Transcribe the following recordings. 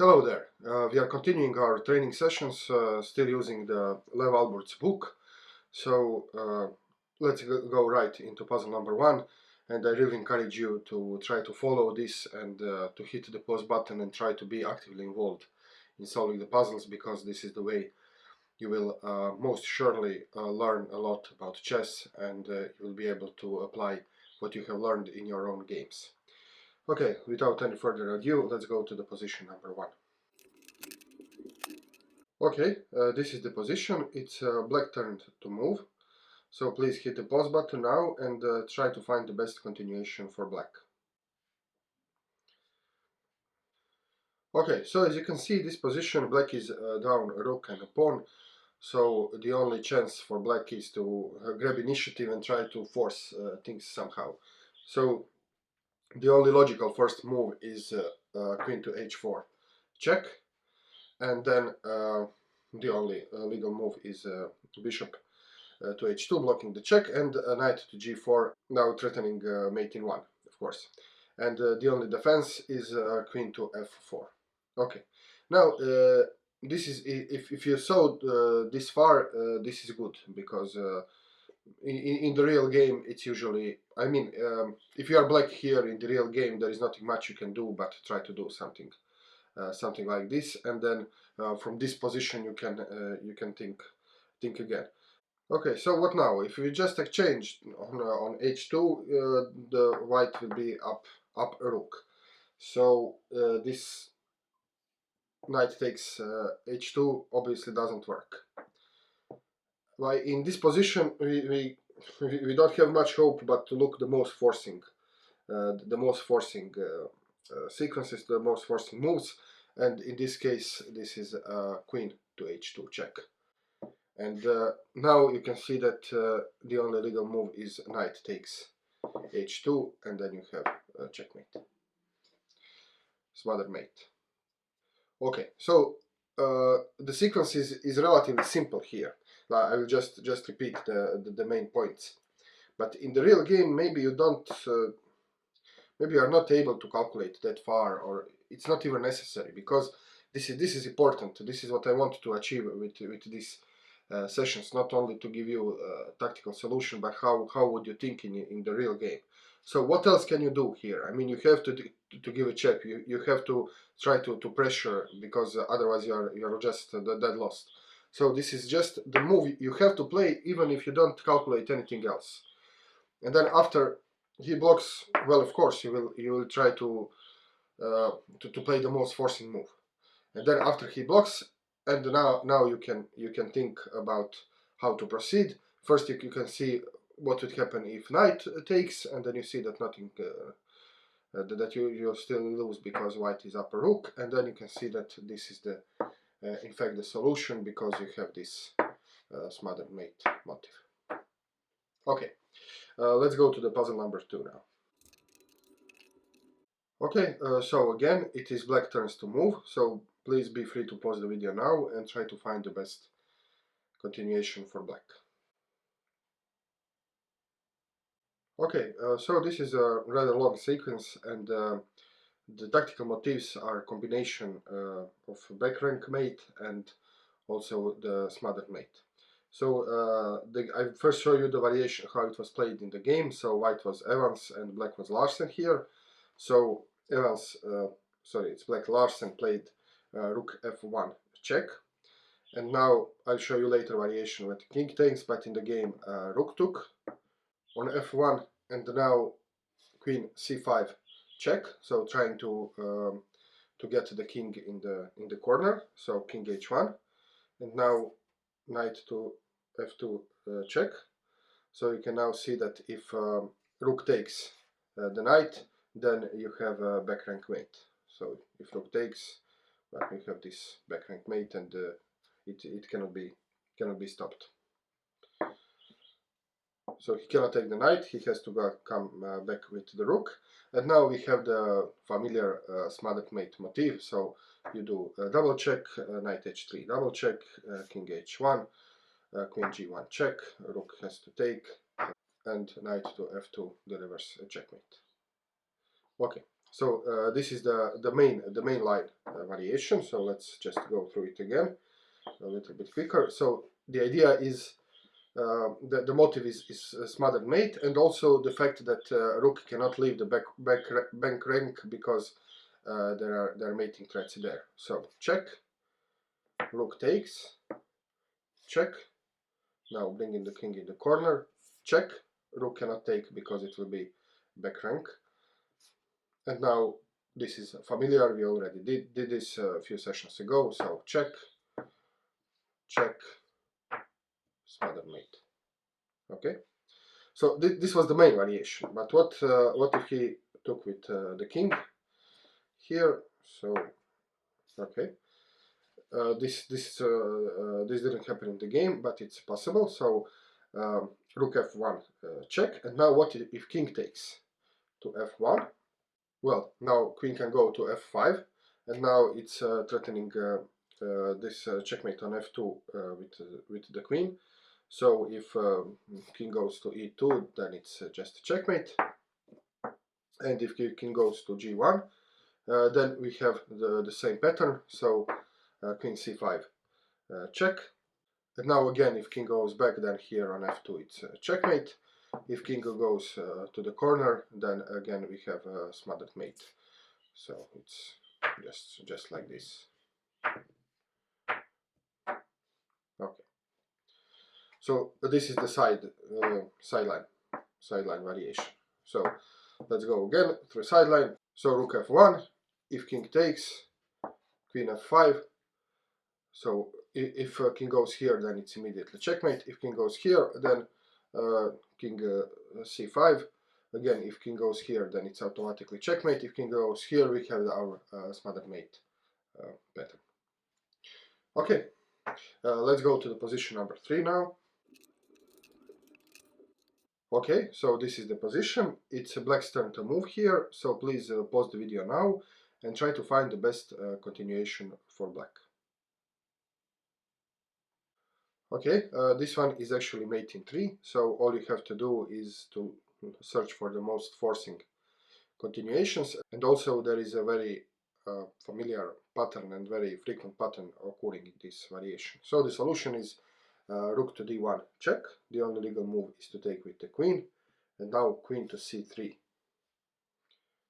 Hello there. We are continuing our training sessions, still using the Lev Alburt's book. So let's go right into puzzle number 1, and I really encourage you to try to follow this and to hit the pause button and try to be actively involved in solving the puzzles, because this is the way you will most surely learn a lot about chess, and you will be able to apply what you have learned in your own games. Okay, without any further ado, let's go to the position number 1. Okay, this is the position. It's black turn to move. So please hit the pause button now and try to find the best continuation for black. Okay, so as you can see, this position, black is down a rook and a pawn. So the only chance for black is to grab initiative and try to force things somehow. So the only logical first move is queen to h4 check, and then the only legal move is bishop to h2 blocking the check, and knight to g4, now threatening mate in 1, of course. And the only defense is queen to f4. Okay, now this is, if you saw this far, this is good, because in the real game it's usually, I mean, if you are black here in the real game, there is nothing much you can do but try to do something like this, and then from this position you can think again. Okay, so what now? If we just exchange on h2, the white will be up a rook. So this knight takes h2 obviously doesn't work. Why, in this position we don't have much hope but to look the most forcing sequences, the most forcing moves, and in this case this is queen to h2 check. And now you can see that the only legal move is knight takes h2, and then you have checkmate, smothered mate. Okay, so the sequence is relatively simple here. I will just repeat the main points. But in the real game, maybe you don't, maybe you are not able to calculate that far, or it's not even necessary, because this is important. This is what I want to achieve with this sessions, not only to give you a tactical solution, but how would you think in the real game. So what else can you do here? I mean, you have to give a check. You have to try to pressure, because otherwise you're just dead lost. So this is just the move you have to play, even if you don't calculate anything else. And then after he blocks, well, of course you will try to play the most forcing move. And then after he blocks, and now you can think about how to proceed. First you can see what would happen if knight takes, and then you see that nothing, that you still lose because white is up a rook, and then you can see that this is the in fact the solution, because you have this smothered mate motive. Okay, let's go to the puzzle number 2 now. Okay, so again it is black turns to move, so please be free to pause the video now and try to find the best continuation for black. Okay, so this is a rather long sequence, and the tactical motifs are a combination of back rank mate and also the smothered mate. So I first show you the variation, how it was played in the game. So white was Evans and black was Larsen here. So Evans, sorry, it's black Larsen played rook f1 check, and now I'll show you later variation with king takes, but in the game rook took on f1, and now queen c5 check, so trying to get the king in the corner, so king h1, and now knight to f2 check. So you can now see that if rook takes the knight, then you have a back rank mate. So if rook takes, well, you have this back rank mate, and it cannot be stopped. So he cannot take the knight, he has to come back with the rook. And now we have the familiar smothered mate motif. So you do a double check, knight h3 double check, king h1, queen g1 check, rook has to take, and knight to f2 delivers a checkmate. Okay, So this is the main line variation. So let's just go through it again a little bit quicker. So the idea is the motive is smothered mate, and also the fact that rook cannot leave the bank rank because there are mating threats there. So check, rook takes, check. Now bringing the king in the corner, check. Rook cannot take because it will be back rank. And now this is familiar. We already did this a few sessions ago. So check, check, smothered mate. Okay. So this was the main variation. But what if he took with the king here? So okay. This didn't happen in the game, but it's possible. So rook f1 check, and now what if king takes to f1? Well, now queen can go to f5, and now it's threatening this checkmate on f2 with the queen. So if king goes to e2, then it's just a checkmate, and if king goes to g1, then we have the same pattern. So queen c5 check. And now again, if king goes back, then here on f2 it's checkmate. If king goes to the corner, then again we have a smothered mate. So it's just like this. Okay. So this is the sideline variation. So let's go again through sideline. So rook f1. If king takes, queen f5. So if king goes here, then it's immediately checkmate. If king goes here, then king c5. Again, if king goes here, then it's automatically checkmate. If king goes here, we have our smothered mate pattern. Okay, let's go to the position number 3 now. Okay, so this is the position. It's black's turn to move here, so please pause the video now and try to find the best continuation for black. Okay, this one is actually mate in 3, so all you have to do is to search for the most forcing continuations, and also there is a very familiar pattern and very frequent pattern occurring in this variation. So the solution is rook to d1 check. The only legal move is to take with the queen, and now queen to c3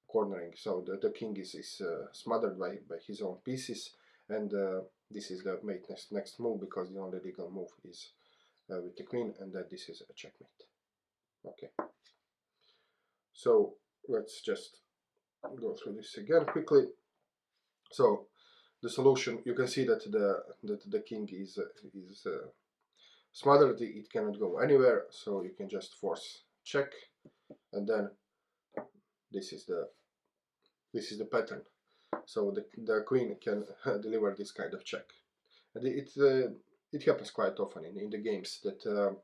cornering. So the king is smothered by his own pieces, and this is the mate next move, because the only legal move is with the queen, and that this is a checkmate. Okay, so let's just go through this again quickly. So the solution, you can see that the king is smothered. It cannot go anywhere, so you can just force check, and then this is the pattern. So the queen can deliver this kind of check, and it happens quite often in the games that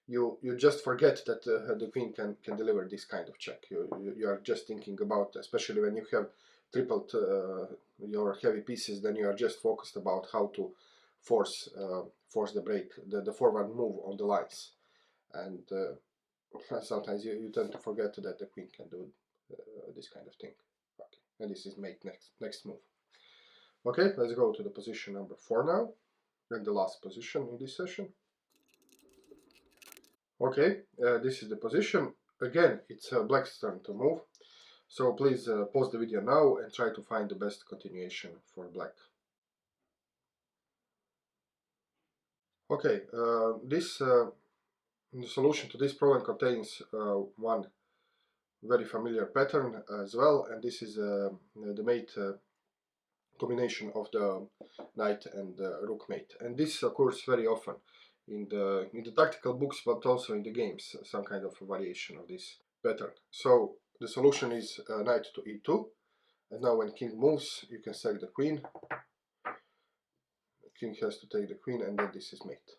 you just forget that the queen can deliver this kind of check. You are just thinking about, especially when you have tripled your heavy pieces, then you are just focused about how to force the break, the forward move on the lines, and sometimes you tend to forget that the queen can do this kind of thing. Okay, and this is mate next move. Okay, let's go to the position number 4 now, and the last position in this session. Okay, this is the position. Again, it's black's turn to move. So please pause the video now and try to find the best continuation for black. Okay, the solution to this problem contains one very familiar pattern as well, and this is the mate combination of the knight and rook mate, and this occurs very often in the tactical books, but also in the games, some kind of variation of this pattern. So the solution is knight to e2, and now when king moves, you can sack the queen. The king has to take the queen, and then this is mate.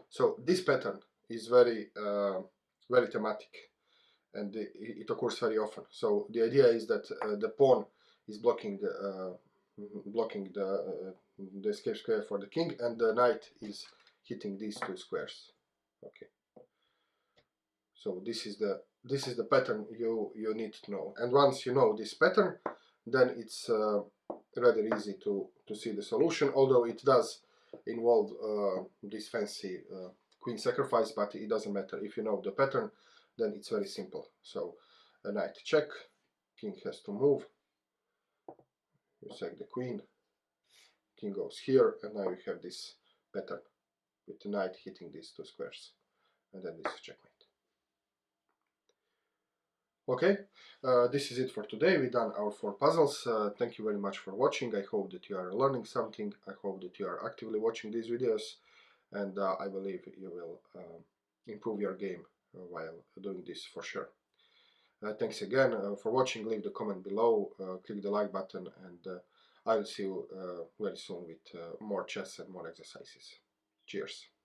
So this pattern is very thematic, and it occurs very often. So the idea is that the pawn is blocking the escape square for the king, and the knight is hitting these two squares. Okay. So this is this is the pattern you need to know. And once you know this pattern, then it's rather easy to see the solution, although it does involve this fancy queen sacrifice, but it doesn't matter. If you know the pattern, then it's very simple. So a knight check, king has to move, you sack the queen, king goes here, and now you have this pattern with the knight hitting these two squares, and then this is checkmate. Okay, this is it for today. We've done our 4 puzzles. Thank you very much for watching. I hope that you are learning something. I hope that you are actively watching these videos, and I believe you will improve your game while doing this for sure. Thanks again for watching. Leave the comment below, click the like button, and I will see you very soon with more chess and more exercises. Cheers.